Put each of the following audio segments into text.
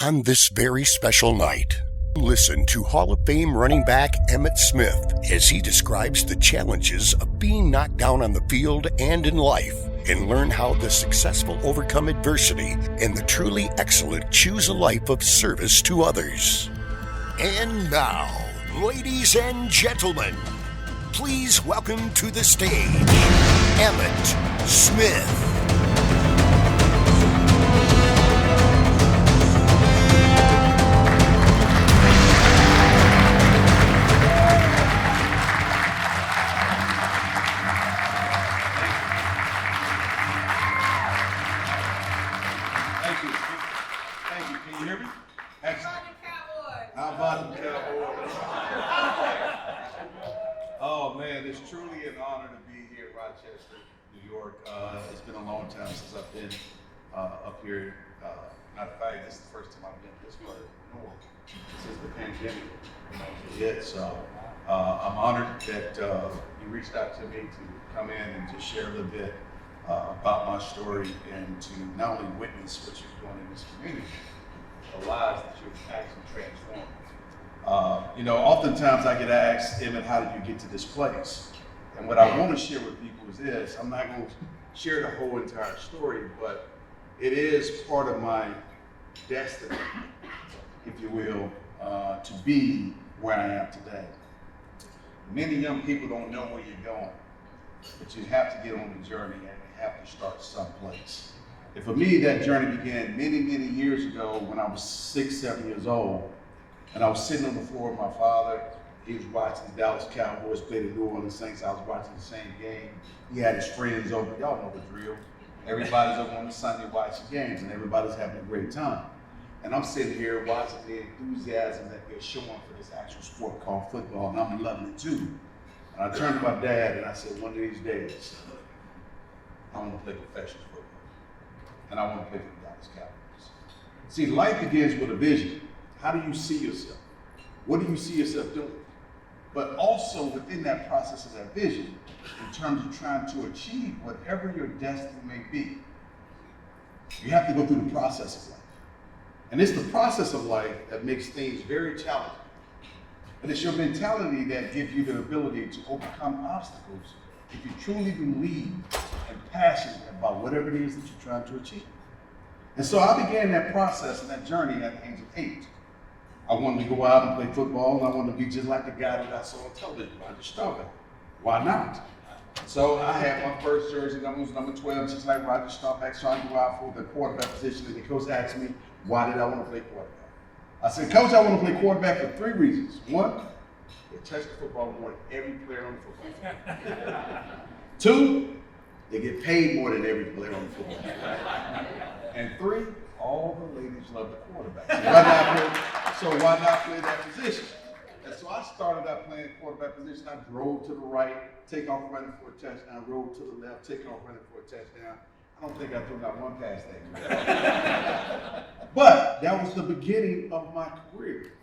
On this very special night, listen to Hall of Fame running back Emmitt Smith as he describes the challenges of being knocked down on the field and in life, and learn how the successful overcome adversity and the truly excellent choose a life of service to others. And now, ladies and gentlemen, please welcome to the stage, Emmitt Smith. How about the Cowboys? Oh man, it's truly an honor to be here in Rochester, New York. It's been a long time since I've been up here. Matter of fact, this is the first time I've been this far north since the pandemic. So I'm honored that you reached out to me to come in and just share a little bit about my story and to not only witness what you're doing in this community, the lives that you've actually transformed. Oftentimes I get asked, Emmitt, how did you get to this place? And what I want to share with people is this. I'm not going to share the whole entire story, but it is part of my destiny, if you will, to be where I am today. Many young people don't know where you're going, but you have to get on the journey and you have to start someplace. And for me, that journey began many, many years ago when I was 6, 7 years old. And I was sitting on the floor with my father. He was watching the Dallas Cowboys play the New Orleans Saints. I was watching the same game. He had his friends over. Y'all know the drill. Everybody's over on the Sunday watching games, and everybody's having a great time. And I'm sitting here watching the enthusiasm that they're showing for this actual sport called football, and I'm loving it too. And I turned to my dad and I said, one of these days, I want to play professional football. And I want to play for the Dallas Cowboys. See, life begins with a vision. How do you see yourself? What do you see yourself doing? But also within that process of that vision, in terms of trying to achieve whatever your destiny may be, you have to go through the process of life. And it's the process of life that makes things very challenging. And it's your mentality that gives you the ability to overcome obstacles if you truly believe and passionate about whatever it is that you're trying to achieve. And so I began that process and that journey at the age of 8. I wanted to go out and play football, and I wanted to be just like the guy that I saw on television, Roger Staubach. Why not? So I had my first jersey, number 12, just like Roger Staubach, trying to go out for the quarterback position, and the coach asked me, why did I want to play quarterback? I said, Coach, I want to play quarterback for 3 reasons. 1, they touch the football more than every player on the football team. 2, they get paid more than every player on the football team. And 3, all the ladies love the quarterback. So why not play that position? And so I started out playing quarterback position. I drove to the right, take off running for a touchdown, rolled to the left, take off running for a touchdown. I don't think I threw out one pass that game. But that was the beginning of my career.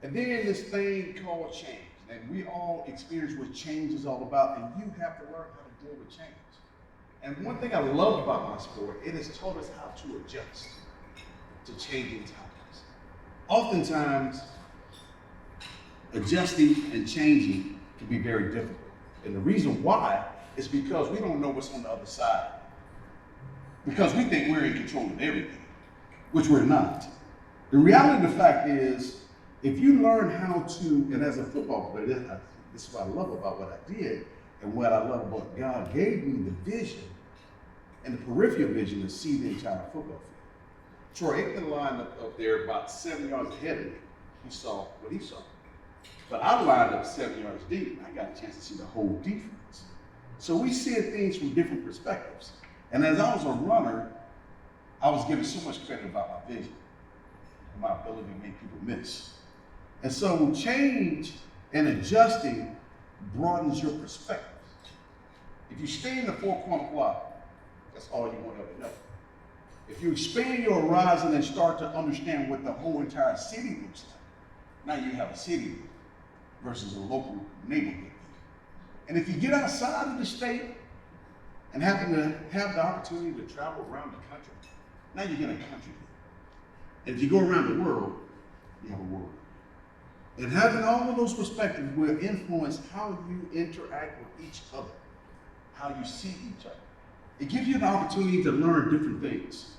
And then this thing called change. And we all experience what change is all about, and you have to learn how to deal with change. And one thing I love about my sport, it has taught us how to adjust to changing times. Oftentimes, adjusting and changing can be very difficult. And the reason why is because we don't know what's on the other side. Because we think we're in control of everything, which we're not. The reality of the fact is, if you learn how to, and as a football player, this is what I love about what I did, and what I love about God gave me the vision and the peripheral vision to see the entire football field. Troy Aikman lined up there about 7 yards ahead of me. He saw what he saw. But I lined up 7 yards deep, and I got a chance to see the whole defense. So we see things from different perspectives. And as I was a runner, I was given so much credit about my vision and my ability to make people miss. And so change and adjusting broadens your perspective. If you stay in the 4-corner block, that's all you want to ever know. If you expand your horizon and start to understand what the whole entire city looks like, now you have a city versus a local neighborhood. And if you get outside of the state and happen to have the opportunity to travel around the country, now you get a country view. And if you go around the world, you have a world. And having all of those perspectives will influence how you interact with each other, how you see each other. It gives you an opportunity to learn different things.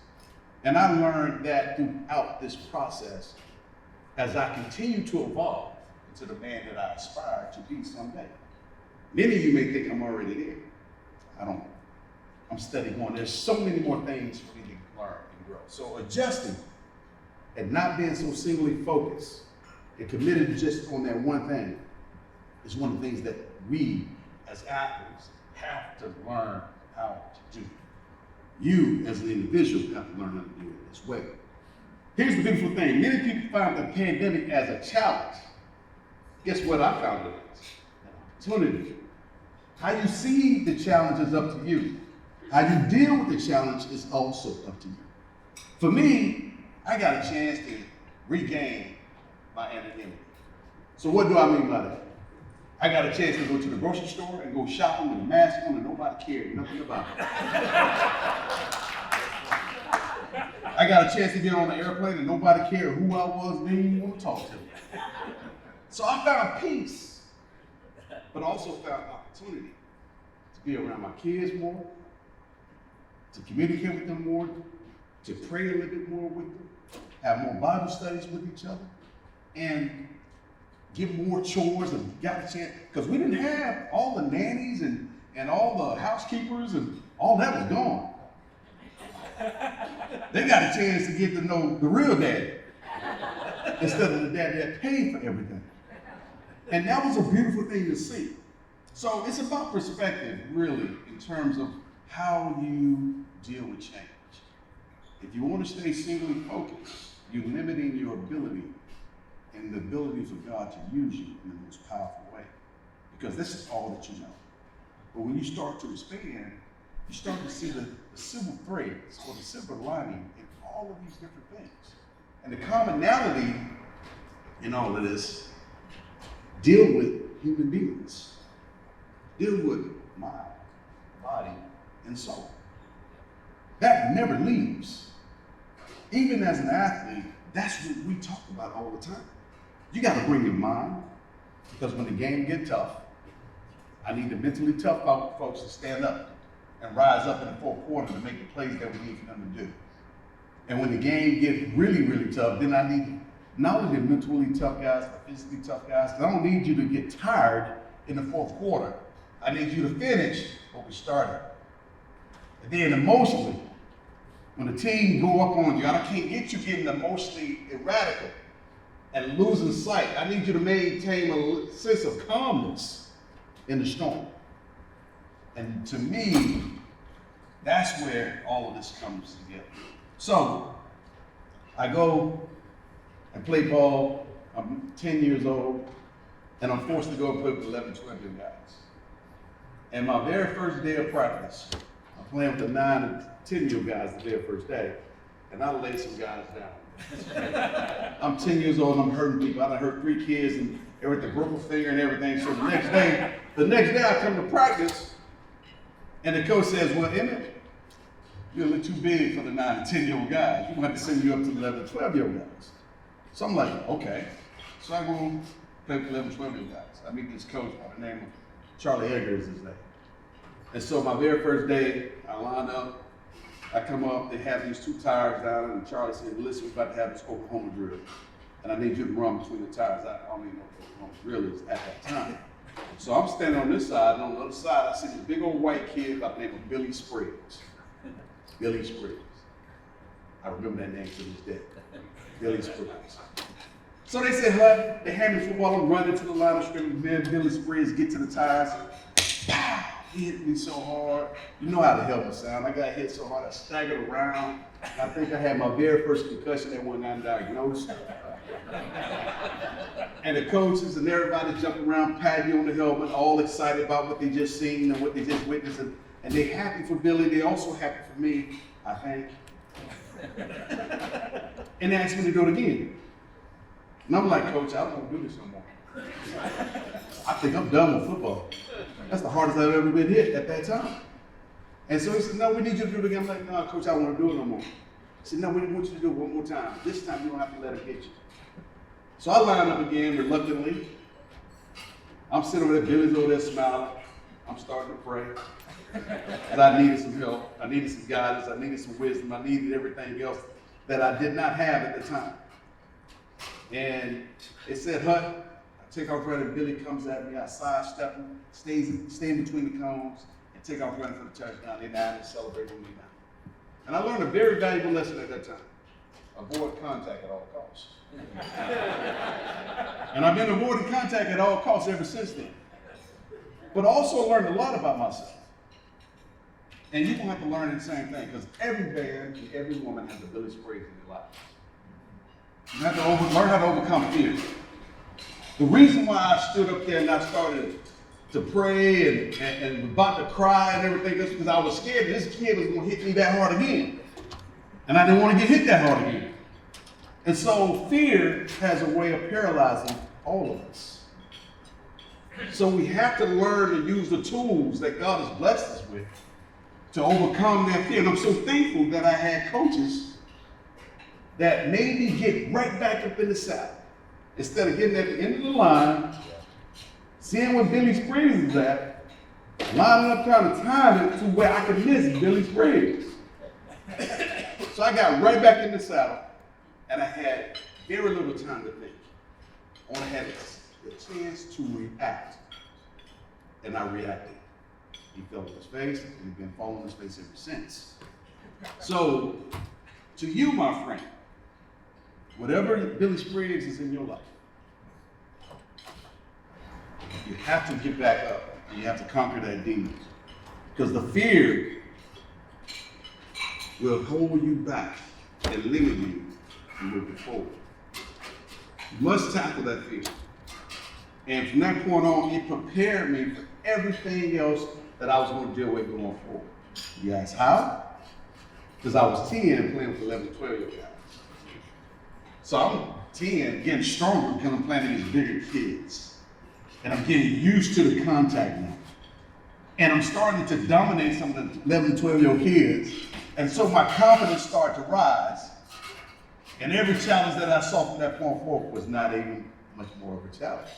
And I learned that throughout this process as I continue to evolve into the man that I aspire to be someday. Many of you may think I'm already there. I don't know. I'm steady going. There's so many more things for me to learn and grow. So adjusting and not being so singly focused and committed just on that one thing is one of the things that we as athletes have to learn how to do. You as an individual have to learn how to do it as well. Here's the beautiful thing. Many people find the pandemic as a challenge. Guess what I found it as? An opportunity. How you see the challenge is up to you. How you deal with the challenge is also up to you. For me, I got a chance to regain my anonymity. So what do I mean by that? I got a chance to go to the grocery store and go shopping with a mask on and nobody cared nothing about it. I got a chance to get on the airplane and nobody cared who I was, didn't even want to talk to me. So I found peace, but also found opportunity to be around my kids more, to communicate with them more, to pray a little bit more with them, have more Bible studies with each other, and give more chores and got a chance, because we didn't have all the nannies and all the housekeepers and all that was gone. They got a chance to get to know the real daddy instead of the daddy that paid for everything. And that was a beautiful thing to see. So it's about perspective, really, in terms of how you deal with change. If you want to stay singly focused, you're limiting your ability and the abilities of God to use you in the most powerful way. Because this is all that you know. But when you start to expand, you start to see the silver threads or the silver lining in all of these different things. And the commonality in all of this deal with human beings. Deal with mind, body, and soul. That never leaves. Even as an athlete, that's what we talk about all the time. You got to bring your mind, because when the game gets tough, I need the mentally tough folks to stand up and rise up in the fourth quarter to make the plays that we need for them to do. And when the game gets really, really tough, then I need not only the mentally tough guys, but physically tough guys. I don't need you to get tired in the fourth quarter. I need you to finish what we started. And then emotionally, when the team go up on you, I can't get you getting emotionally erratic and losing sight. I need you to maintain a sense of calmness in the storm. And to me, that's where all of this comes together. So, I go and play ball. I'm 10 years old, and I'm forced to go and play with 11, 12-year guys. And my very first day of practice, I'm playing with the 9 and 10-year guys the very first day, and I laid some guys down. I'm 10 years old and I'm hurting people. I done hurt 3 kids and everything, broke a finger and everything. So the next day I come to practice, and the coach says, well, Emmitt, you're a little too big for the 9 and 10-year-old guys. We're going to have to send you up to the 11 and 12-year-old guys. So I'm like, okay. So I go play with 11 and 12-year-old guys. I meet this coach by the name of Charlie Egger is his name. And so my very first day, I line up, I come up, they have these 2 tires down, and Charlie said, listen, we're about to have this Oklahoma drill. And I need you to run between the tires. I don't even know what Oklahoma drill is at that time. So I'm standing on this side, and on the other side, I see this big old white kid by the name of Billy Spriggs. Billy Spriggs. I remember that name to this day. Billy Spriggs. So they said, Hud, they hand me the football, I'm running to the line of scrimmage, then Billy Spriggs get to the tires. Pow! He hit me so hard. You know how the helmet sound. I got hit so hard, I staggered around. I think I had my very first concussion that went undiagnosed. And the coaches and everybody jumping around, patting you on the helmet, all excited about what they just seen and what they just witnessed. And they happy for Billy, they also happy for me, I think. And they asked me to do it again. And I'm like, Coach, I don't want to do this no more. I think I'm done with football. That's the hardest I've ever been hit at that time. And so he said, no, we need you to do it again. I'm like, no, Coach, I don't want to do it no more. He said, no, we want you to do it one more time. This time you don't have to let him get you. So I lined up again reluctantly. I'm sitting over there, Billy's over there smiling. I'm starting to pray. And I needed some help. I needed some guidance. I needed some wisdom. I needed everything else that I did not have at the time. And it said, Hut, I take off running. Billy comes at me. I sidestep him, stay in between the cones, and take off running for the touchdown. They now and celebrate with me now. And I learned a very valuable lesson at that time. Avoid contact at all costs. And I've been avoiding contact at all costs ever since then. But also learned a lot about myself. And you're going to have to learn the same thing, because every man and every woman has a Billy Spriggs in their life. You have to learn how to overcome fear. The reason why I stood up there and I started to pray and about to cry and everything is because I was scared that this kid was going to hit me that hard again. And I didn't want to get hit that hard again. And so fear has a way of paralyzing all of us. So we have to learn to use the tools that God has blessed us with to overcome that fear. And I'm so thankful that I had coaches that made me get right back up in the saddle. Instead of getting at the end of the line, seeing where Billy Spriggs is at, lining up trying to time it to where I could miss Billy Spriggs. So I got right back in the saddle, and I had very little time to think. I only had the chance to react, and I reacted. He fell on his face, and he's been falling on his face ever since. So, to you, my friend, whatever Billy Spriggs is in your life, you have to get back up, and you have to conquer that demon. Because the fear will hold you back and limit you from moving forward. You must tackle that fear. And from that point on, it prepared me for everything else that I was going to deal with going forward. You ask how? Because I was 10 playing with 11, 12-year-old guys. So I'm 10, getting stronger because I'm playing against bigger kids. And I'm getting used to the contact now. And I'm starting to dominate some of the 11, 12-year-old kids. And so my confidence started to rise. And every challenge that I saw from that point forward was not even much more of a challenge.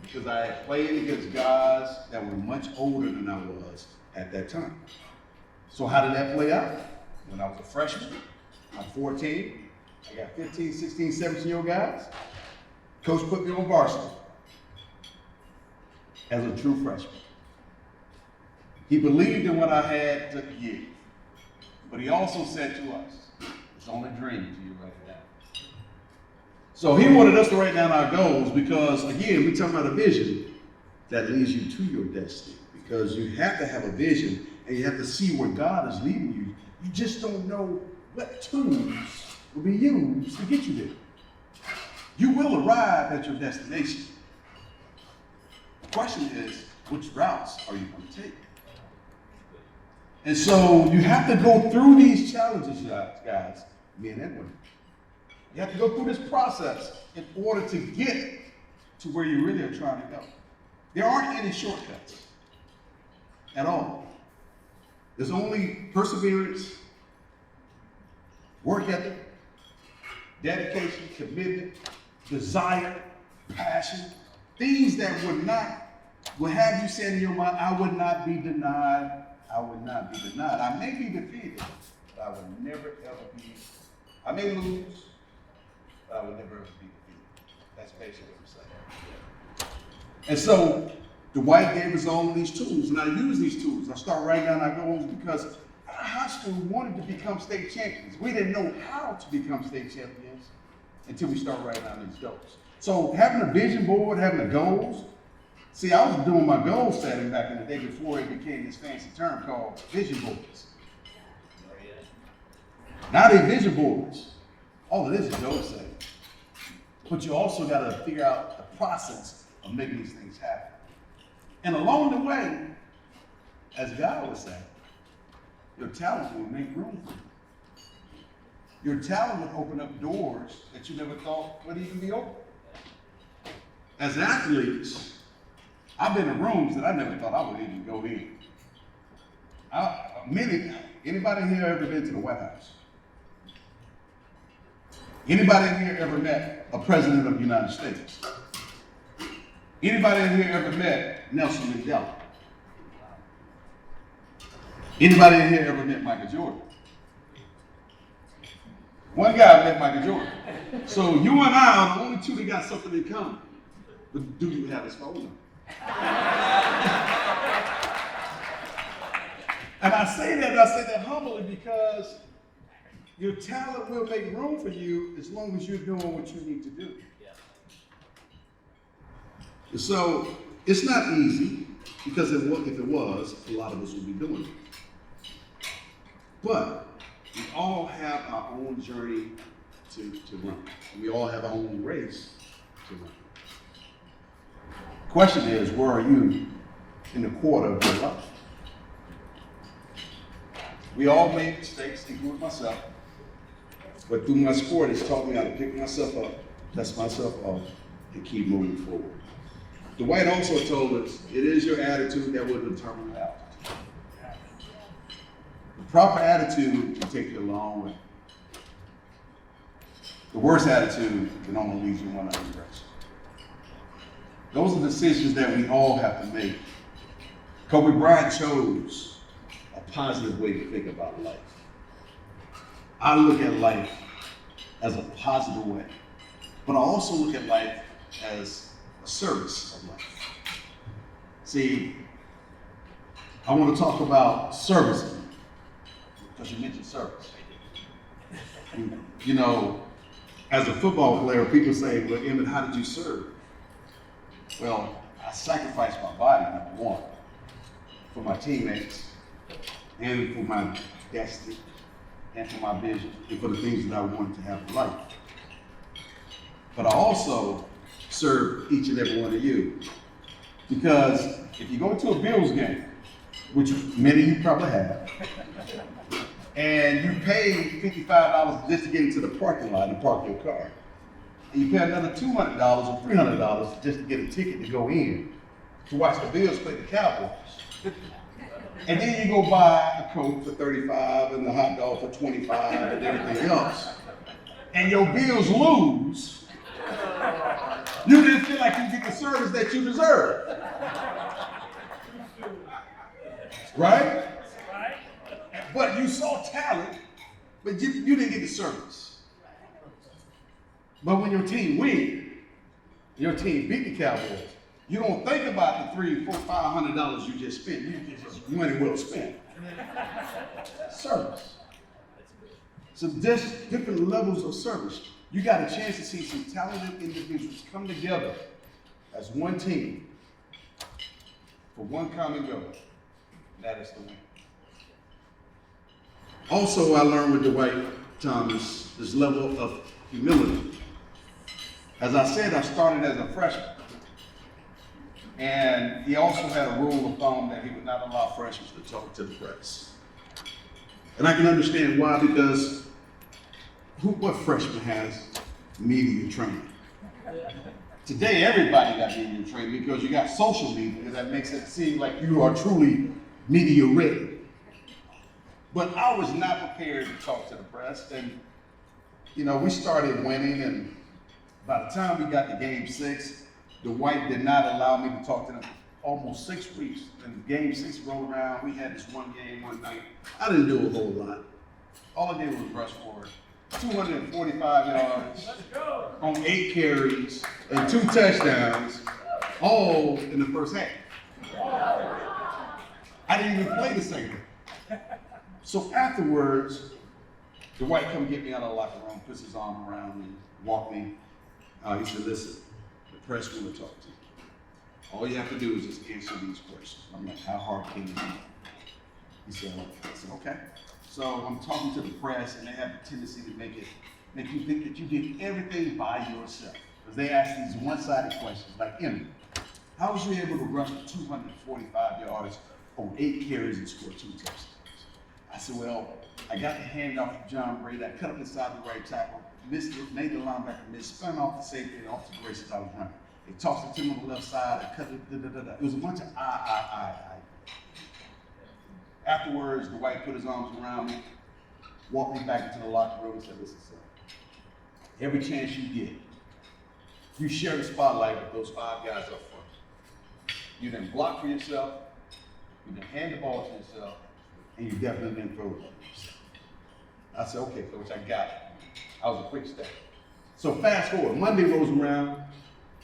Because I had played against guys that were much older than I was at that time. So how did that play out? When I was a freshman, I'm 14, I got 15, 16, 17-year-old guys. Coach put me on varsity as a true freshman. He believed in what I had to give. But he also said to us, it's only a dream until you write it down. So he wanted us to write down our goals because, again, we're talking about a vision that leads you to your destiny. Because you have to have a vision and you have to see where God is leading you. You just don't know what tools will be used to get you there. You will arrive at your destination. The question is, which routes are you going to take? And so you have to go through these challenges, guys, men and women. You have to go through this process in order to get to where you really are trying to go. There aren't any shortcuts at all. There's only perseverance, work ethic, dedication, commitment, desire, passion, things that will have you saying in your mind, I would not be denied. I would not be denied. I may be defeated, but I would never ever be. I may lose, but I would never ever be defeated. That's basically what I'm saying. And so Dwight gave us all of these tools, and I use these tools. I start writing down our goals because our high school wanted to become state champions. We didn't know how to become state champions until we started writing down these goals. So having a vision board, having the goals. See, I was doing my goal setting back in the day before it became this fancy term called vision boards. Now they're vision boards. All it is goal setting. But you also got to figure out the process of making these things happen. And along the way, as God would say, your talent will make room for you. Your talent would open up doors that you never thought would even be open. As athletes, I've been in rooms that I never thought I would even go in. Anybody here ever been to the White House? Anybody in here ever met a president of the United States? Anybody in here ever met Nelson Mandela? Anybody in here ever met Michael Jordan? One guy met Michael Jordan. So you and I are the only two that got something in common. But do you have his phone number? And I say that humbly because your talent will make room for you as long as you're doing what you need to do. So it's not easy because if it was, a lot of us would be doing it. But we all have our own journey to run. And we all have our own race to run. Question is, where are you in the quarter of your life? We all make mistakes, including myself. But through my sport, it's taught me how to pick myself up, dust myself off, and keep moving forward. Dwight also told us, it is your attitude that will determine your altitude. The proper attitude can take you a long way. The worst attitude can only lead you one other direction. Those are decisions that we all have to make. Kobe Bryant chose a positive way to think about life. I look at life as a positive way, but I also look at life as a service of life. See, I want to talk about servicing, because you mentioned service. You know, as a football player, people say, well, Emmitt, how did you serve? Well, I sacrificed my body, number one, for my teammates, and for my destiny, and for my vision, and for the things that I wanted to have in life. But I also serve each and every one of you. Because if you go to a Bills game, which many of you probably have, and you pay $55 just to get into the parking lot and park your car, and you pay another $200 or $300 just to get a ticket to go in to watch the Bills play the Cowboys. And then you go buy a Coke for $35 and the hot dog for $25 and everything else. And your Bills lose. You didn't feel like you get the service that you deserve. Right? But you saw talent, but you didn't get the service. But when your team wins, your team beat the Cowboys, you don't think about the $300, $400, $500 you just spent. You just money well spent. Service. So there's different levels of service. You got a chance to see some talented individuals come together as one team for one common goal. That is the win. Also, I learned with Dwight Thomas this level of humility. As I said, I started as a freshman. And he also had a rule of thumb that he would not allow freshmen to talk to the press. And I can understand why, because what freshman has media training? Today, everybody got media training because you got social media that makes it seem like you are truly media ready. But I was not prepared to talk to the press. And, you know, we started winning, and by the time we got to game 6, Dwight did not allow me to talk to them almost 6 weeks. And game 6 rolled around. We had this one game one night. I didn't do a whole lot. All I did was rush forward. 245 yards on 8 carries and 2 touchdowns, all in the first half. I didn't even play the second half. So afterwards, Dwight come get me out of the locker room, puts his arm around me, walked me. He said, listen, the press want to talk to you. All you have to do is just answer these questions. I'm like, how hard can it be? He said, I said, okay. So I'm talking to the press, and they have a tendency to make you think that you did everything by yourself. Because they ask these one-sided questions, like, Emmitt, how was you able to rush for 245 yards on 8 carries and score 2 touchdowns? I said, well, I got the handoff from John Brady. I cut up inside the right tackle, missed it, made the linebacker miss, spun off the safety and off the races I was running. They tossed it to him on the left side. I cut it, It was a bunch of I. Afterwards, Dwight put his arms around me, walked me back into the locker room and said, listen, son, every chance you get, you share the spotlight with those 5 guys up front. You didn't block for yourself, you didn't hand the ball to yourself, and you definitely didn't throw it to yourself. I said, okay, coach, I got it. I was a quick step. So fast forward, Monday rolls around,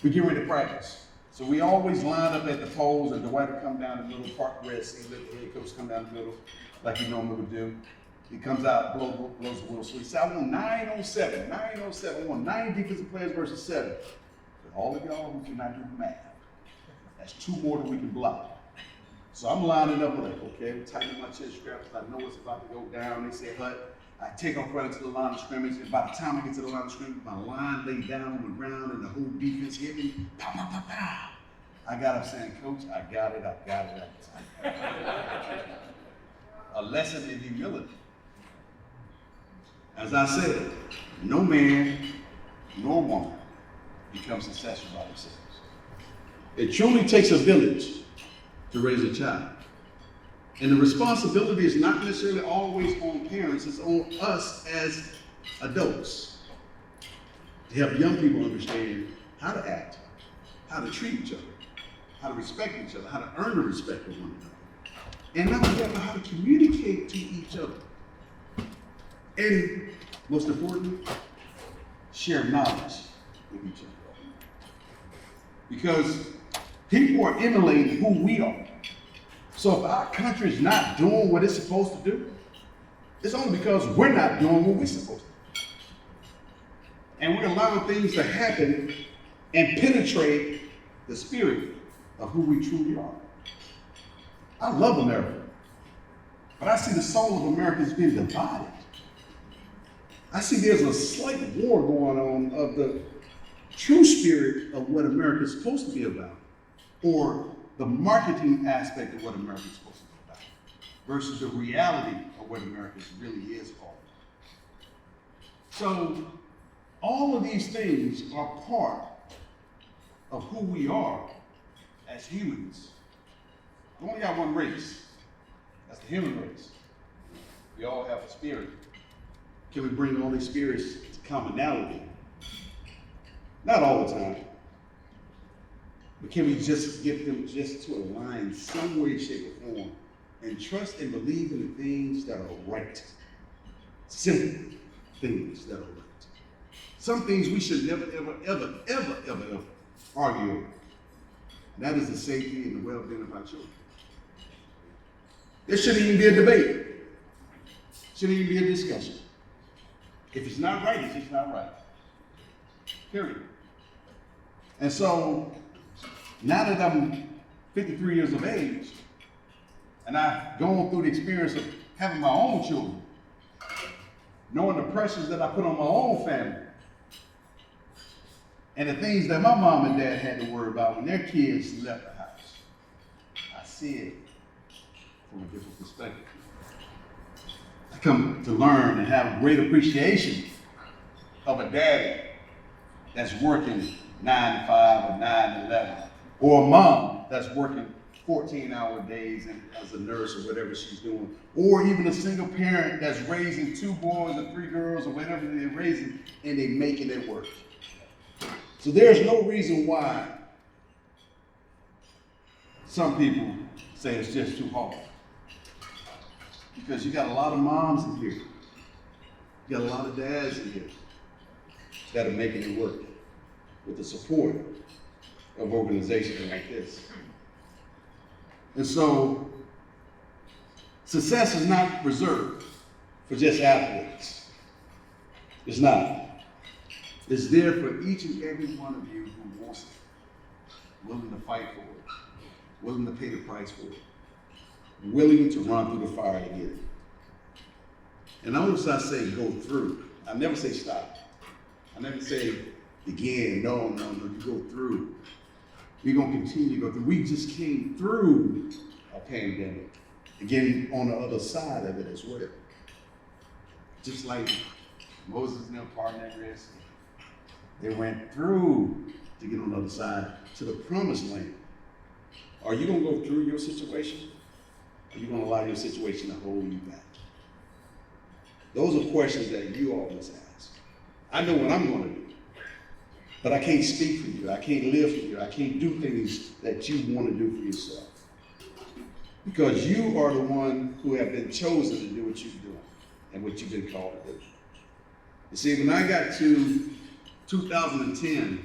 we get ready to practice. So we always line up at the poles, and Dwight would come down the middle, park red singlet, the head coach come down the middle, like he normally would do. He comes out, blows the whistle. So he said, I want 9 on 7, 9 on 7. I want 9 defensive players versus 7. For all of y'all who cannot do math, that's 2 more than we can block. So I'm lining up with like, okay, I'm tightening my chest straps. I know it's about to go down. They say, hut. I take off right into the line of scrimmage, and by the time I get to the line of scrimmage, my line laid down on the ground, and the whole defense hit me. Pow, pow, pow, pow. I got up saying, Coach, I got it. A lesson in humility. As I said, no man nor woman becomes successful by themselves. It truly takes a village to raise a child. And the responsibility is not necessarily always on parents, it's on us as adults to help young people understand how to act, how to treat each other, how to respect each other, how to earn the respect of one another. And not only that, but how to communicate to each other. And most importantly, share knowledge with each other. Because people are emulating who we are. So if our country is not doing what it's supposed to do, it's only because we're not doing what we're supposed to do. And we're allowing things to happen and penetrate the spirit of who we truly are. I love America, but I see the soul of America is being divided. I see there's a slight war going on of the true spirit of what America is supposed to be about, or the marketing aspect of what America is supposed to be about, versus the reality of what America really is all about. So all of these things are part of who we are as humans. We only got one race. That's the human race. We all have a spirit. Can we bring all these spirits to commonality? Not all the time. But can we just get them just to align some way, shape, or form and trust and believe in the things that are right? Simple things that are right. Some things we should never, ever argue over. And that is the safety and the well-being of our children. There shouldn't even be a debate. Shouldn't even be a discussion. If it's not right, it's just not right. Period. And so, now that I'm 53 years of age, and I've gone through the experience of having my own children, knowing the pressures that I put on my own family, and the things that my mom and dad had to worry about when their kids left the house, I see it from a different perspective. I come to learn and have great appreciation of a daddy that's working 9 to 5 or 9 to 11, or a mom that's working 14-hour days as a nurse or whatever she's doing, or even a single parent that's raising 2 boys or 3 girls or whatever they're raising, and they're making it work. So there's no reason why some people say it's just too hard. Because you got a lot of moms in here. You got a lot of dads in here that are making it work with the support of organizations like this. And so, success is not reserved for just athletes. It's not. It's there for each and every one of you who wants it, willing to fight for it, willing to pay the price for it, willing to run through the fire to get it. And notice I say go through. I never say stop. I never say begin. No, you go through. We're going to continue to go through. We just came through a pandemic. Again, on the other side of it as well. Just like Moses and them parting that Red Sea. They went through to get on the other side to the promised land. Are you going to go through your situation? Or are you going to allow your situation to hold you back? Those are questions that you all must ask. I know what I'm gonna do. But I can't speak for you. I can't live for you. I can't do things that you want to do for yourself. Because you are the one who have been chosen to do what you're doing and what you've been called to do. You see, when I got to 2010,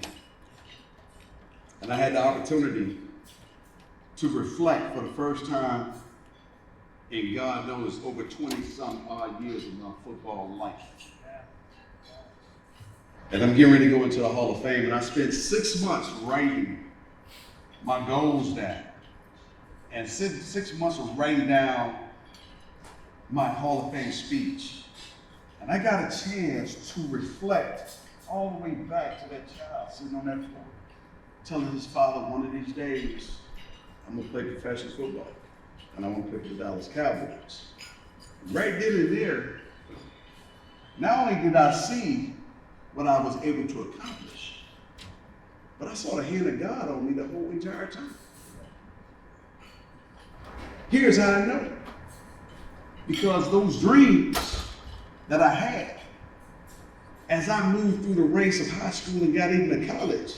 and I had the opportunity to reflect for the first time in God knows over 20-some odd years of my football life. And I'm getting ready to go into the Hall of Fame, and I spent 6 months writing my goals down. And 6 months of writing down my Hall of Fame speech. And I got a chance to reflect all the way back to that child sitting on that floor, telling his father, one of these days, I'm gonna play professional football, and I want to play for the Dallas Cowboys. Right then and there, not only did I see what I was able to accomplish, but I saw the hand of God on me the whole entire time. Here's how I know. Because those dreams that I had, as I moved through the ranks of high school and got into college,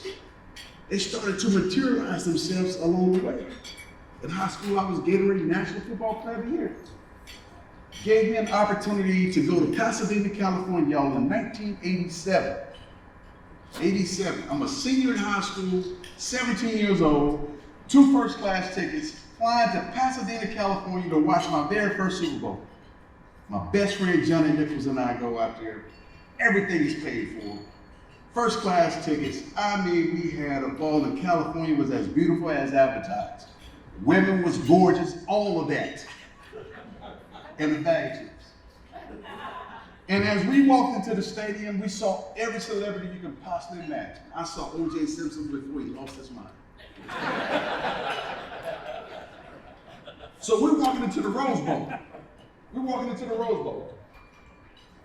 they started to materialize themselves along the way. In high school, I was Gatorade National Football Player of the Year. Gave me an opportunity to go to Pasadena, California, y'all, in 1987. 87. I'm a senior in high school, 17 years old, 2 first-class tickets, flying to Pasadena, California to watch my very first Super Bowl. My best friend Johnny Nichols and I go out there. Everything is paid for. First-class tickets. I mean, we had a ball, and California was as beautiful as advertised. Women was gorgeous, all of that. And the bag chips. And as we walked into the stadium, we saw every celebrity you can possibly imagine. I saw O.J. Simpson before he lost his mind. So we're walking into the Rose Bowl.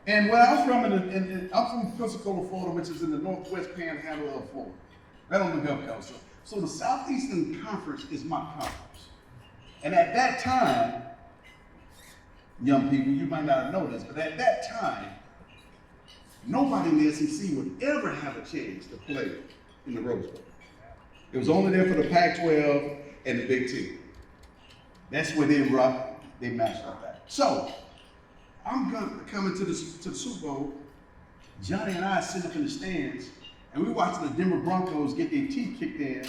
And where I'm from, I'm from Pensacola, Florida, which is in the northwest panhandle of Florida, right on the Gulf Coast. So the Southeastern Conference is my conference. And at that time, young people, you might not know this, but at that time, nobody in the SEC would ever have a chance to play in the Rose Bowl. It was only there for the Pac-12 and the Big Ten. That's where they matched up at. So, I'm coming to the Super Bowl. Johnny and I sitting up in the stands, and we're watching the Denver Broncos get their teeth kicked in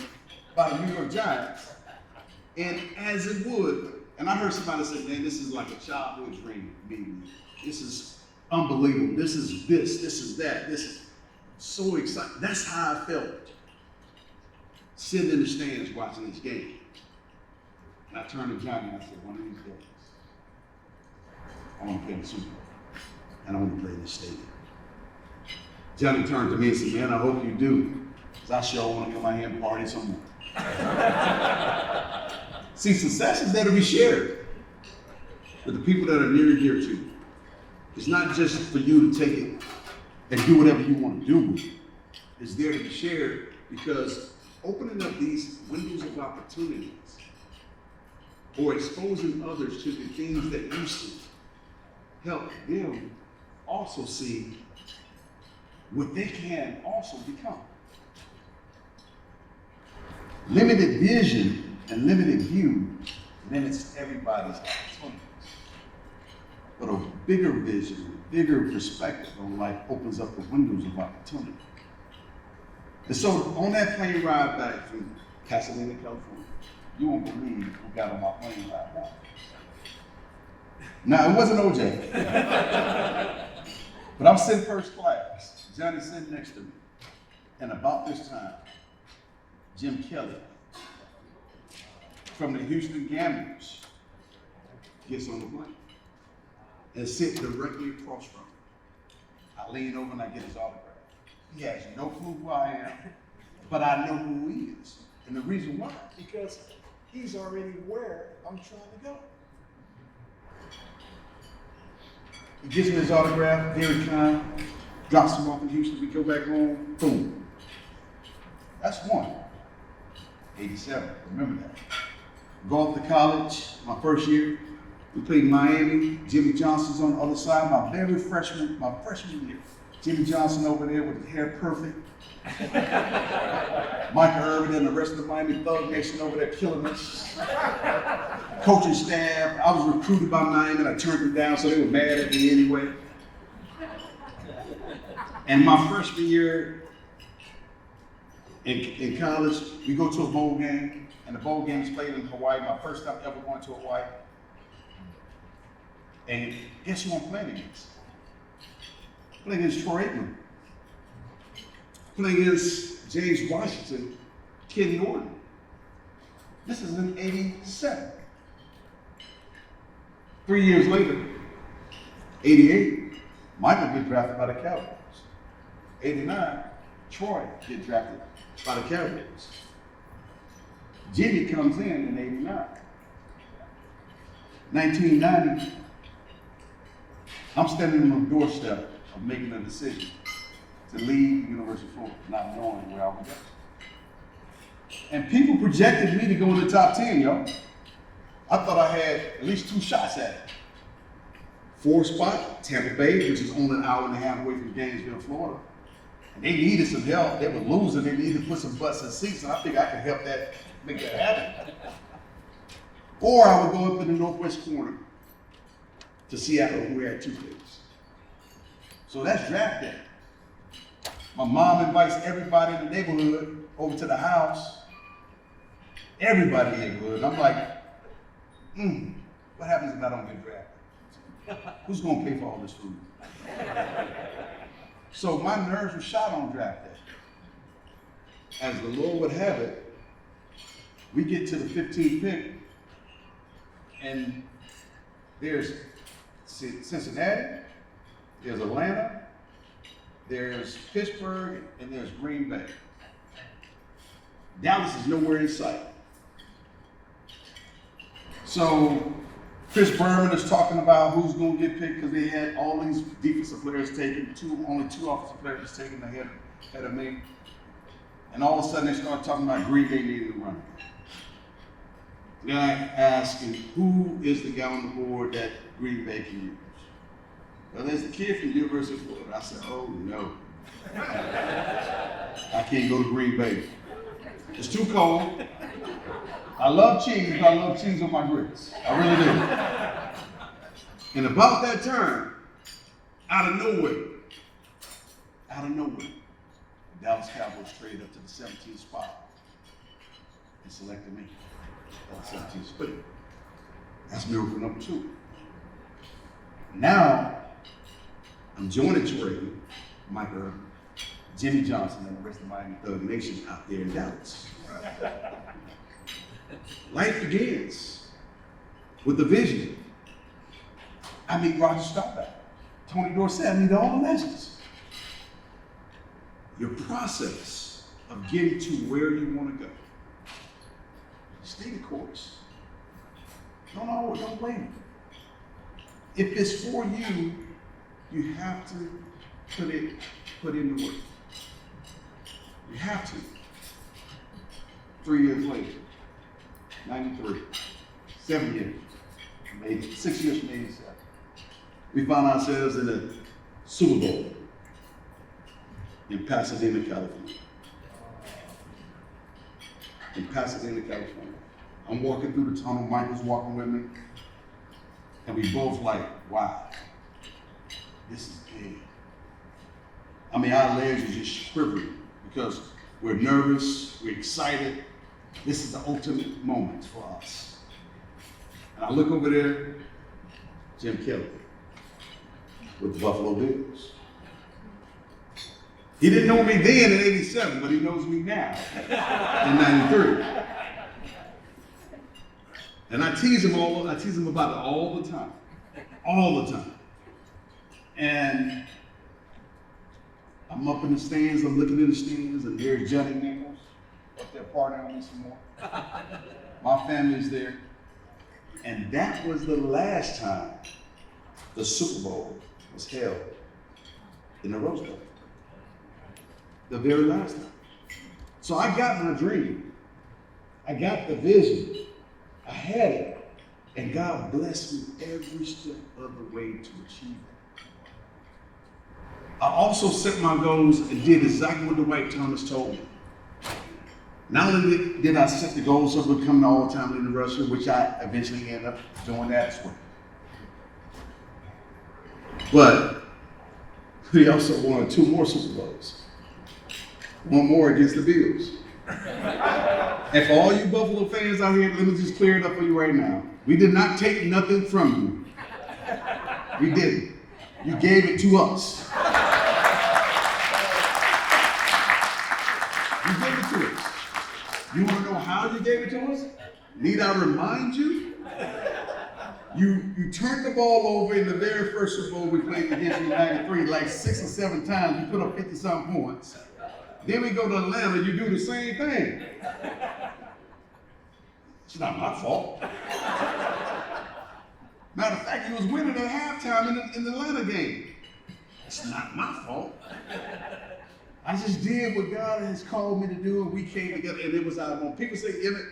by the New York Giants. And as it would, and I heard somebody say, man, this is like a childhood dream meeting. This is unbelievable. This is that. This is so exciting. That's how I felt sitting in the stands watching this game. And I turned to Johnny and I said, one of these days, I want to play in the Super Bowl. And I want to play in this stadium. Johnny turned to me and said, man, I hope you do. Because I sure want to come out here and party some more. See, success is there to be shared with the people that are near and dear to you. It's not just for you to take it and do whatever you want to do with it. It's there to be shared because opening up these windows of opportunities or exposing others to the things that you see help them also see what they can also become. Limited vision and limited view limits everybody's opportunities. But a bigger vision, a bigger perspective on life opens up the windows of opportunity. And so on that plane ride back from Pasadena, California, you won't believe who got on my plane ride back. Now, it wasn't OJ. But I'm sitting first class. Johnny's sitting next to me. And about this time, Jim Kelly from the Houston Gamblers gets on the plane and sits directly across from me. I lean over and I get his autograph. He has no clue who I am, but I know who he is. And the reason why, because he's already where I'm trying to go. He gives me his autograph, very kind, drops him off in Houston, we go back home, boom. That's one. 87, remember that. Go off to college, my first year. We played Miami. Jimmy Johnson's on the other side, my freshman year. Jimmy Johnson over there with his hair perfect. Michael Irvin and the rest of the Miami Thug Nation over there killing us. Coaching staff. I was recruited by Miami and I turned them down, so they were mad at me anyway. And my freshman year in college, we go to a bowl game, and the bowl game is played in Hawaii. My first time ever going to Hawaii. And guess who I'm playing against? Playing against Troy Aikman. Playing against James Washington, Ken Norton. This is in '87. 3 years later, '88, Michael gets drafted by the Cowboys. '89, Troy gets drafted by the Cowboys. Jimmy comes in '89. 1990, I'm standing on the doorstep of making a decision to leave the University of Florida, not knowing where I would go. And people projected me to go in the top 10, yo. I thought I had at least 2 shots at it. 4 spot, Tampa Bay, which is only an hour and a half away from Gainesville, Florida. And they needed some help. They were losing. They needed to put some butts in seats, and I think I could help that, make that happen. Or I would go up in the northwest corner to Seattle, who had 2 picks. So that's draft day. My mom invites everybody in the neighborhood over to the house. Everybody in the neighborhood. I'm like, what happens if I don't get drafted? Who's gonna pay for all this food? So my nerves were shot on draft day. As the Lord would have it, we get to the 15th pick, and there's Cincinnati, there's Atlanta, there's Pittsburgh, and there's Green Bay. Dallas is nowhere in sight. So Chris Berman is talking about who's going to get picked because they had all these defensive players taken, only 2 offensive players taken ahead of me. And all of a sudden they start talking about Green Bay needing a running back. The guy asking, who is the guy on the board that Green Bay can use? Well, there's the kid from the University of Florida. I said, oh no. I can't go to Green Bay. It's too cold. I love cheese, but I love cheese on my grits. I really do. And about that time, out of nowhere, the Dallas Cowboys traded up to the 17th spot and selected me. That's 17th spot. That's miracle number 2. Now, I'm joining Troy, Michael Irvin, Jimmy Johnson, and the rest of the Miami Thug Nation out there in Dallas. Life begins with the vision. I meet Roger Staubach, Tony Dorsett, I meet all the legends. Your process of getting to where you want to go. Stay the course. Don't blame it. If it's for you, you have to put in the work. You have to. 3 years later, 93, 7 years, maybe 6 years from 87, we found ourselves in a Super Bowl in Pasadena, California. I'm walking through the tunnel, Michael's walking with me, and we both like, wow, this is big. I mean, our legs are just shivering because we're nervous, we're excited. This is the ultimate moment for us. And I look over there, Jim Kelly with the Buffalo Bills. He didn't know me then in '87, but he knows me now in '93. And I tease him about it all the time. And I'm up in the stands, I'm looking in the stands, and there's Johnny Nichols up there partying on me some more. My family's there. And that was the last time the Super Bowl was held in the Rose Bowl. The very last time. So I got my dream. I got the vision. I had it. And God blessed me every step of the way to achieve it. I also set my goals and did exactly what Dwight Thomas told me. Not only did I set the goals of becoming an all-time leading rusher, which I eventually ended up doing that as well, but we also won 2 more Super Bowls. 1 more against the Bills. And for all you Buffalo fans out here, let me just clear it up for you right now. We did not take nothing from you. We didn't. You gave it to us. You gave it to us. You want to know how you gave it to us? Need I remind you? You turned the ball over in the very first Super Bowl we played against you in '93 like 6 or 7 times. You put up 50-something points. Then we go to Atlanta, you do the same thing. It's not my fault. Matter of fact, you was winning at halftime in the Atlanta game. It's not my fault. I just did what God has called me to do, and we came together, and it was our own. People say, Emmitt,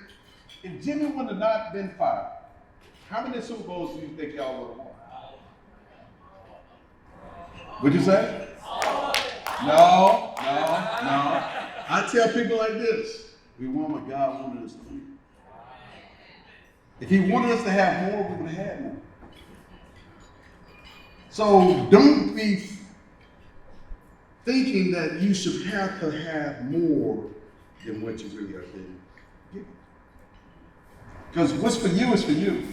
if Jimmy would have not been fired, how many Super Bowls do you think y'all would have won? What'd you say? No. I tell people like this, we won what God wanted us to win. If he wanted us to have more, we would have had more. So don't be thinking that you should have to have more than what you really are getting. Because what's for you is for you.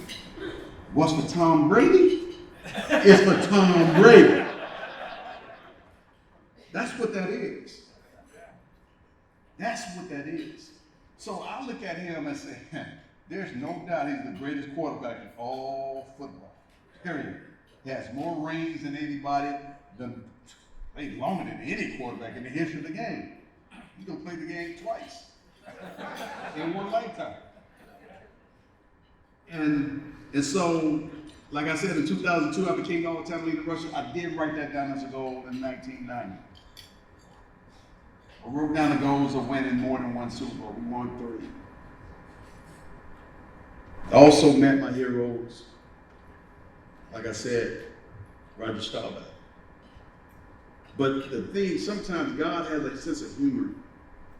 What's for Tom Brady is for Tom Brady. That's what that is. That's what that is. So I look at him and say, there's no doubt he's the greatest quarterback in all football. Period. He has more rings than anybody, played longer than any quarterback in the history of the game. He's gonna play the game twice in one lifetime. And so, like I said, in 2002, I became the all-time leading rusher. I did write that down as a goal in 1990. I wrote down the goals of winning more than 1 Super Bowl. We won 3. I also met my heroes. Like I said, Roger Staubach. But the thing, sometimes God has a sense of humor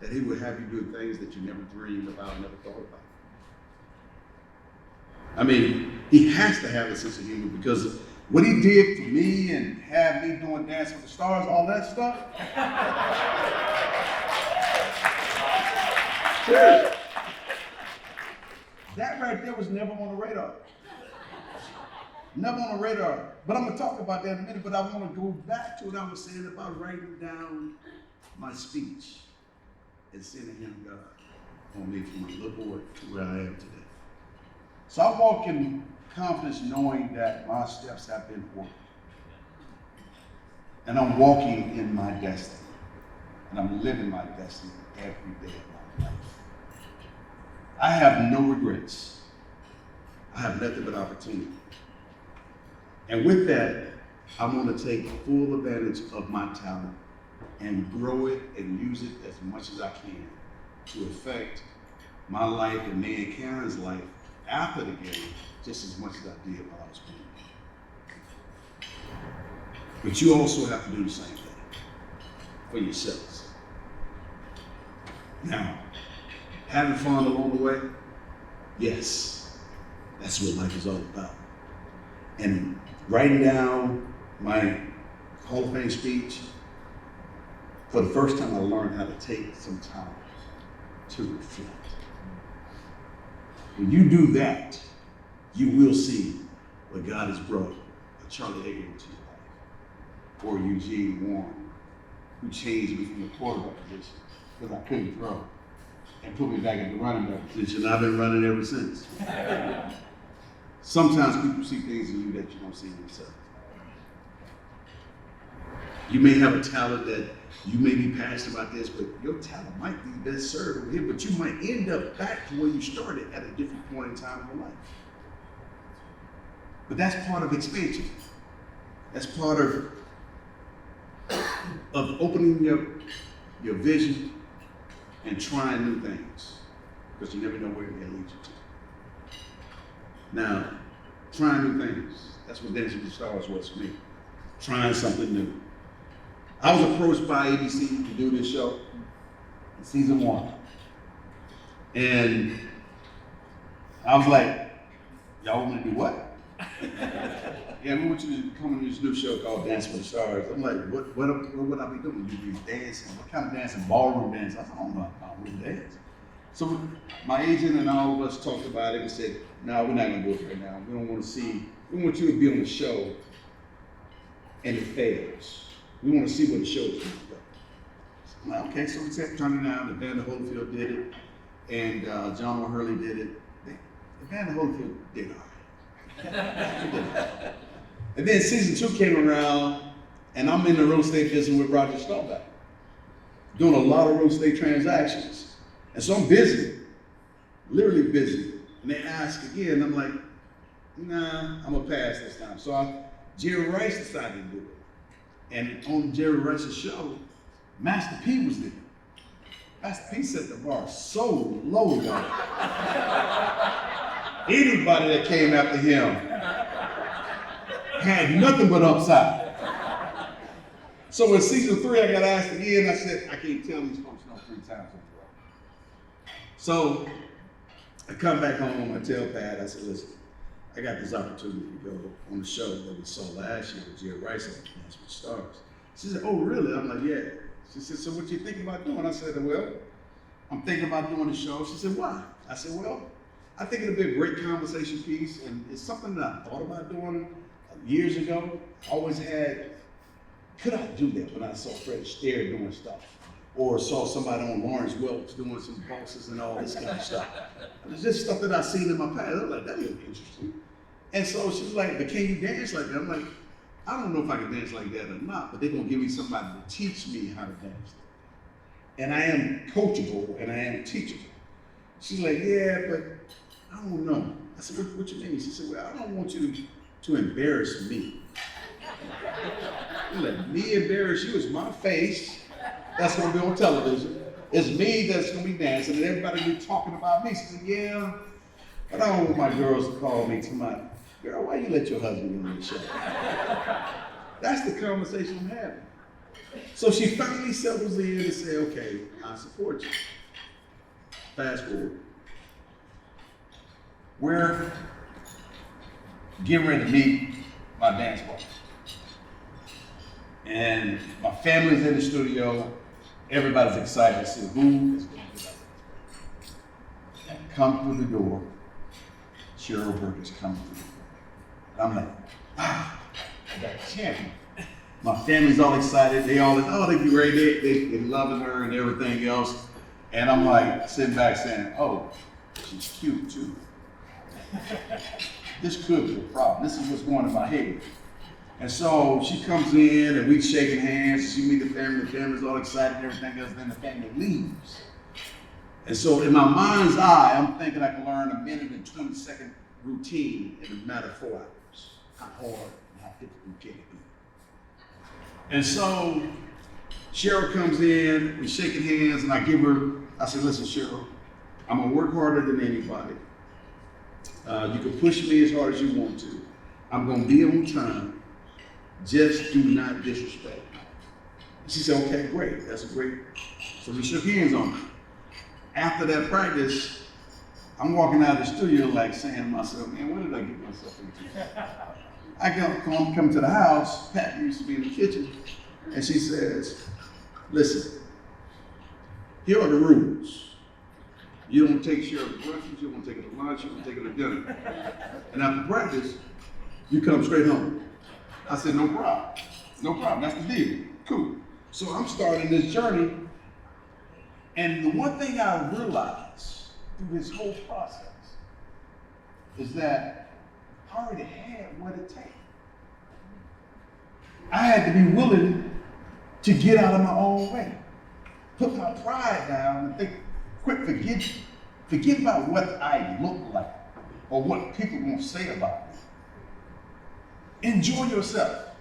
that he would have you do things that you never dreamed about, never thought about. I mean, he has to have a sense of humor because what he did for me and have me doing Dance with the Stars, all that stuff. Sure. That right there was never on the radar. Never on the radar. But I'm going to talk about that in a minute, but I want to go back to what I was saying about writing down my speech and sending him God on me from my little boy to where I am today. So I walk in confidence knowing that my steps have been ordered. And I'm walking in my destiny. And I'm living my destiny every day of my life. I have no regrets. I have nothing but opportunity. And with that, I want to take full advantage of my talent and grow it and use it as much as I can to affect my life and me and Karen's life after the game just as much as I did while I was playing. But you also have to do the same thing for yourselves. Now, having fun along the way, yes, that's what life is all about. And writing down my Hall of Fame speech, for the first time I learned how to take some time to reflect. When you do that, you will see what God has brought a Charlie Hager into your life, or Eugene Warren, who changed me from the quarterback position because I couldn't throw, and put me back in the running back position. I've been running ever since. Sometimes people see things in you that you don't see in yourself. You may have a talent that you may be passionate about this, but your talent might be best served over here, but you might end up back to where you started at a different point in time in your life. But that's part of expansion. That's part of opening your vision and trying new things, because you never know where it may lead you to. Now, trying new things, that's what Dancing with the Stars was for me. Trying something new. I was approached by ABC to do this show, season 1. And I was like, y'all want me to do what? Yeah, we want you to come on this new show called Dance for the Stars. I'm like, what would I be doing? You be dancing? What kind of dancing? Ballroom dance? I said, I don't know ballroom dance. So my agent and all of us talked about it and said, no, we're not gonna do it right now. We don't want to see, we want you to be on the show and it fails. We want to see where the show is going to go. I'm like, okay, so we kept turning down. The band of Holyfield did it, and John O'Hurley did it. The band of Holyfield did all right. And then season 2 came around, and I'm in the real estate business with Roger Staubach, doing a lot of real estate transactions. And so I'm busy, literally busy. And they ask again, I'm like, nah, I'm gonna pass this time. So Jerry Rice decided to do it. And on Jerry Rice's show, Master P was there. Master P set the bar so low, y'all. Anybody that came after him had nothing but upside. So in season 3, I got asked again. I said, I can't tell these folks no 3 times in a row. So I come back home, I tell Pat, I said, listen, I got this opportunity to go on the show that we saw last year with Jerry Rice on Dance with the Stars. She said, oh, really? I'm like, yeah. She said, so what you thinking about doing? I said, well, I'm thinking about doing the show. She said, why? I said, well, I think it'll be a great conversation piece, and it's something that I thought about doing years ago. I always had, could I do that when I saw Fred Astaire doing stuff? Or saw somebody on Lawrence Welks doing some bosses and all this kind of stuff. It's just stuff that I've seen in my past. I was like, that'd be interesting. And so she was like, but can you dance like that? I'm like, I don't know if I can dance like that or not, but they're gonna give me somebody to teach me how to dance. And I am coachable and I am teachable. She's like, yeah, but I don't know. I said, what you mean? She said, well, I don't want you to embarrass me. Let me embarrass you. It's my face that's gonna be on television. It's me that's gonna be dancing and everybody be talking about me. She said, yeah, but I don't want my girls to call me tomorrow. Girl, why you let your husband on the show? That's the conversation I'm having. So she finally settles in and says, okay, I support you. Fast forward. We're getting ready to meet my dance partner. And my family's in the studio. Everybody's excited to see who is going to do that. And come through the door. Cheryl Burke is coming through the door. I'm like, I got a champion. My family's all excited. They all, they be ready. They loving her and everything else. And I'm like sitting back saying, oh, she's cute too. This could be a problem. This is what's going in my head. And so she comes in and we shaking hands. She meet the family's all excited and everything else. Then the family leaves. And so in my mind's eye, I'm thinking I can learn a 1-20-second routine in a matter of 4 hours. How hard and how difficult can it be? And so Cheryl comes in, we shaking hands, and I said, listen, Cheryl, I'm gonna work harder than anybody. You can push me as hard as you want to. I'm gonna be on time. Just do not disrespect me. She said, okay, great, that's great. So we shook hands on it. After that practice, I'm walking out of the studio like saying to myself, man, what did I get myself into? I come to the house, Pat used to be in the kitchen, and she says, listen, here are the rules. You don't take Cheryl to breakfast, you don't take her to lunch, you don't take her to dinner. And after practice, you come straight home. I said, no problem, that's the deal, cool. So I'm starting this journey, and the one thing I realized through this whole process is that I already had what it takes. I had to be willing to get out of my own way, put my pride down and think, forget about what I look like or what people won't say about me. Enjoy yourself.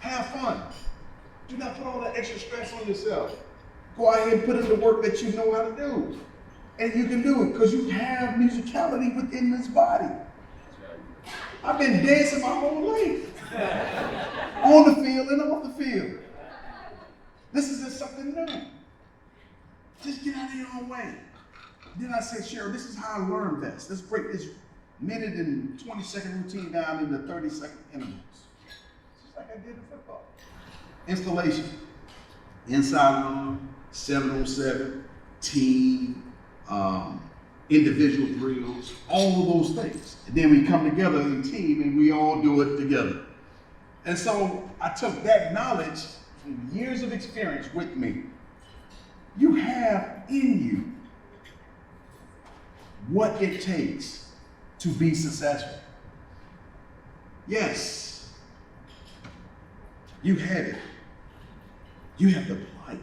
Have fun. Do not put all that extra stress on yourself. Go out here and put in the work that you know how to do. And you can do it because you have musicality within this body. I've been dancing my whole life. On the field and off the field. This is just something new. Just get out of your own way. Then I said, Cheryl, this is how I learned this. Let's break this minute and 20-second routine down into 30-second intervals. Just like I did in football. Installation. Inside on, 7-on-7, team, individual drills, all of those things. And then we come together as a team and we all do it together. And so I took that knowledge from years of experience with me. You have in you what it takes to be successful. Yes, you have it. You have to apply it.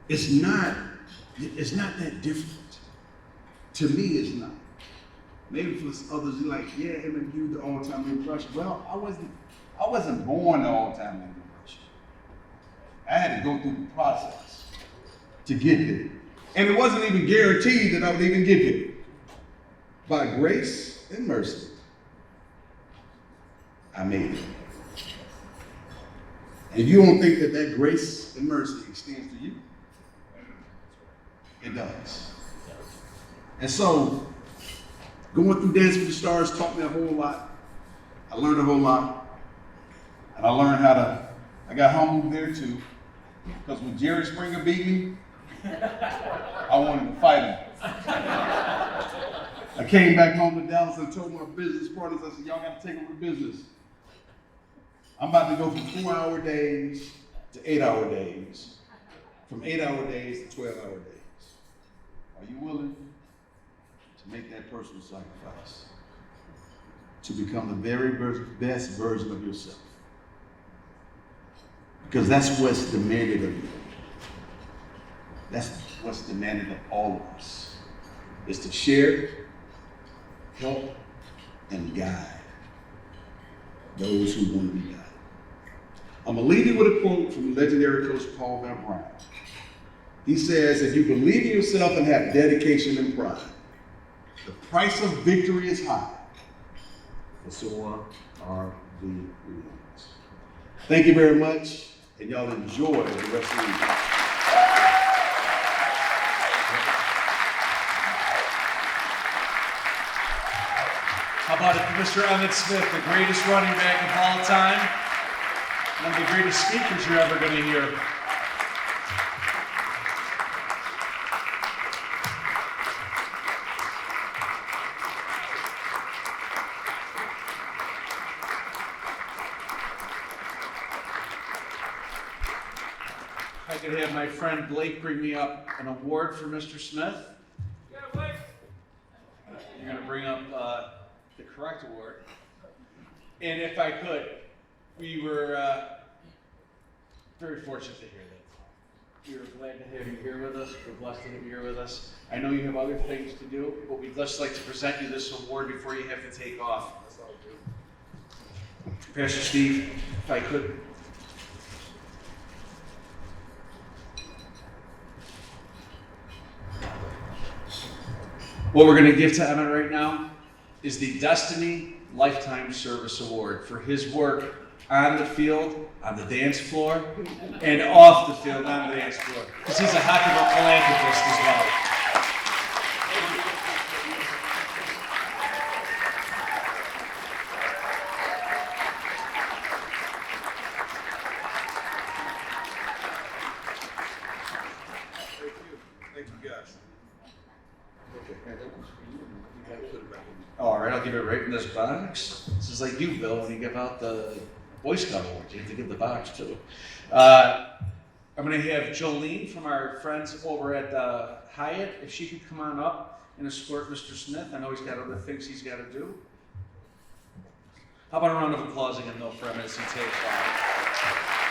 It's not that different. To me, it's not. Maybe for others, you're like, yeah, Emmitt, you the all-time leading rusher. Well, I wasn't born the all-time leading rusher. I had to go through the process to get there. And it wasn't even guaranteed that I would even get there. By grace and mercy, I made it. And you don't think that grace and mercy extends to you? It does. And so, going through Dance with the Stars taught me a whole lot. I learned a whole lot. And I learned I got humbled there too. Because when Jerry Springer beat me, I wanted to fight him. I came back home to Dallas and told my business partners, I said, y'all got to take over business. I'm about to go from 4-hour days to 8-hour days, from 8-hour days to 12-hour days. Are you willing to make that personal sacrifice to become the very best version of yourself? Because that's what's demanded of you. That's what's demanded of all of us, is to share, help, and guide those who want to be guided. I'm going to leave you with a quote from legendary coach Paul Van Bryant. He says, if you believe in yourself and have dedication and pride, the price of victory is high, but so are the rewards. Thank you very much, and y'all enjoy the rest of the week. How about it for Mr. Emmitt Smith, the greatest running back of all time, one of the greatest speakers you're ever going to hear. I could have my friend Blake bring me up an award for Mr. Smith. Yeah, Blake. You're going to bring up the correct award. And if I could, we were very fortunate to hear that. We were glad to have you here with us. We're blessed to have you here with us. I know you have other things to do, but we'd just like to present you this award before you have to take off. Pastor Steve, if I could. What we're going to give to Emmitt right now is the Destiny Lifetime Service Award for his work on the field, on the dance floor, and off the field, on the dance floor. Because he's a heck of a philanthropist as well. Thank you, guys. All right, I'll give it right in this box. This is like you, Bill, when you give out the Boy Scout awards. You have to give the box, too. I'm going to have Jolene from our friends over at the Hyatt, if she could come on up and escort Mr. Smith. I know he's got other things he's got to do. How about a round of applause again, though, for Emmitt as he takes off.